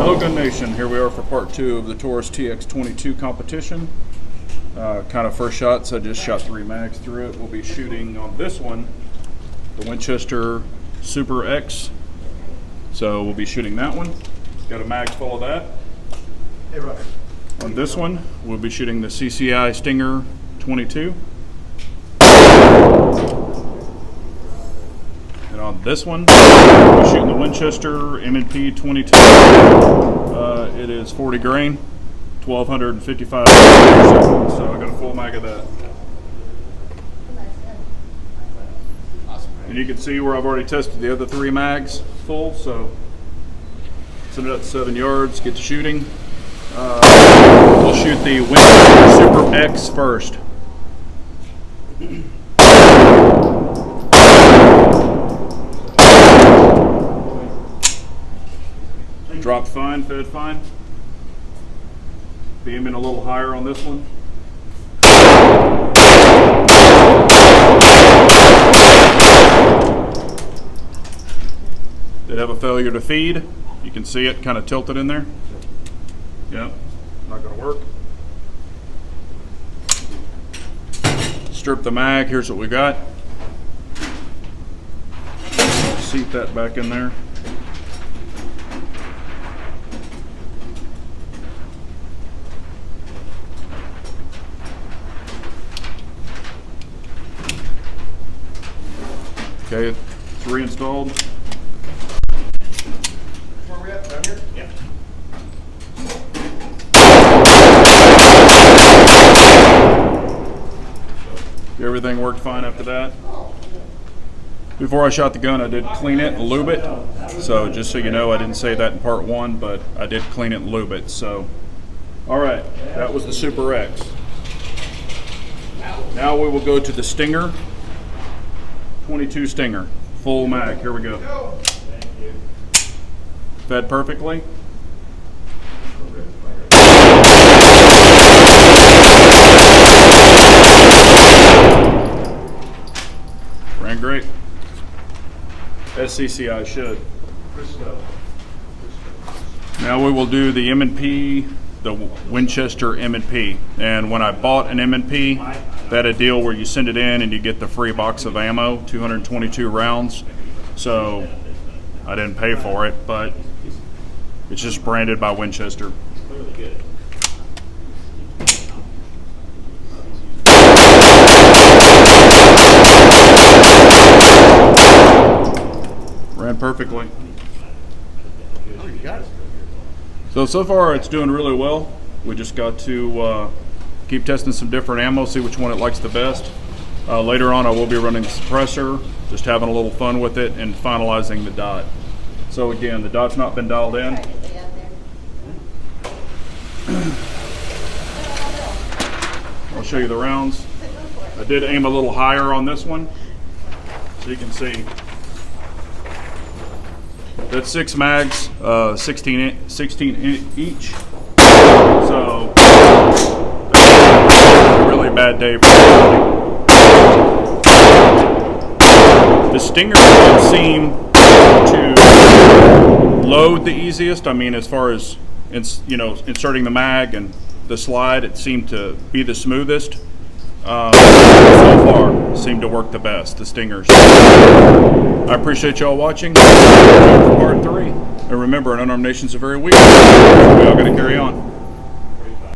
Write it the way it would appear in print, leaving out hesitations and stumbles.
Hello Gun Nation, here we are for part 2 of the Taurus TX22 competition. Kind of first shots, I just shot 3 mags through it. We'll be shooting on this one, the Winchester Super X. So we'll be shooting that one. Got a mag full of that. Hey, Robert. On this one, we'll be shooting the CCI Stinger 22. And on this one, we're shooting the Winchester M&P 22. It is 40 grain, 1255 seconds, so I got a full mag of that. And you can see where I've already tested the other 3 mags full, so send it up to 7 yards, get to shooting. We'll shoot the Winchester Super X first. Dropped fine, fed fine. Beaming a little higher on this one. Did have a failure to feed. You can see it kind of tilted in there. Yep, not gonna work. Strip the mag, here's what we got. Seat that back in there. Okay, it's reinstalled. Where are we at? Down here? Yeah. Everything worked fine after that. Before I shot the gun, I did clean it and lube it. So just so you know, I didn't say that in part 1, but I did clean it and lube it. So, all right, that was the Super X. Now we will go to the Stinger 22 Stinger, full mag. Here we go. Fed perfectly. Ran great. SCCI should. Now we will do the M&P, the Winchester M&P. And when I bought an M&P, they had a deal where you send it in and you get the free box of ammo, 222 rounds. So I didn't pay for it, but it's just branded by Winchester. Ran perfectly. So far it's doing really well. We just got to keep testing some different ammo, see which one it likes the best. Later on I will be running the suppressor, just having a little fun with it and finalizing the dot. So again, the dot's not been dialed in. I'll show you the rounds. I did aim a little higher on this one, so you can see. That's 6 mags, 16 each. So a really bad day for everybody. The Stinger didn't seem to load the easiest. I mean, as far as inserting the mag and the slide, it seemed to be the smoothest. So far, seemed to work the best, the Stingers. I appreciate y'all watching. For part 3. And remember, an unarmed nation's a very weak. We all got to carry on.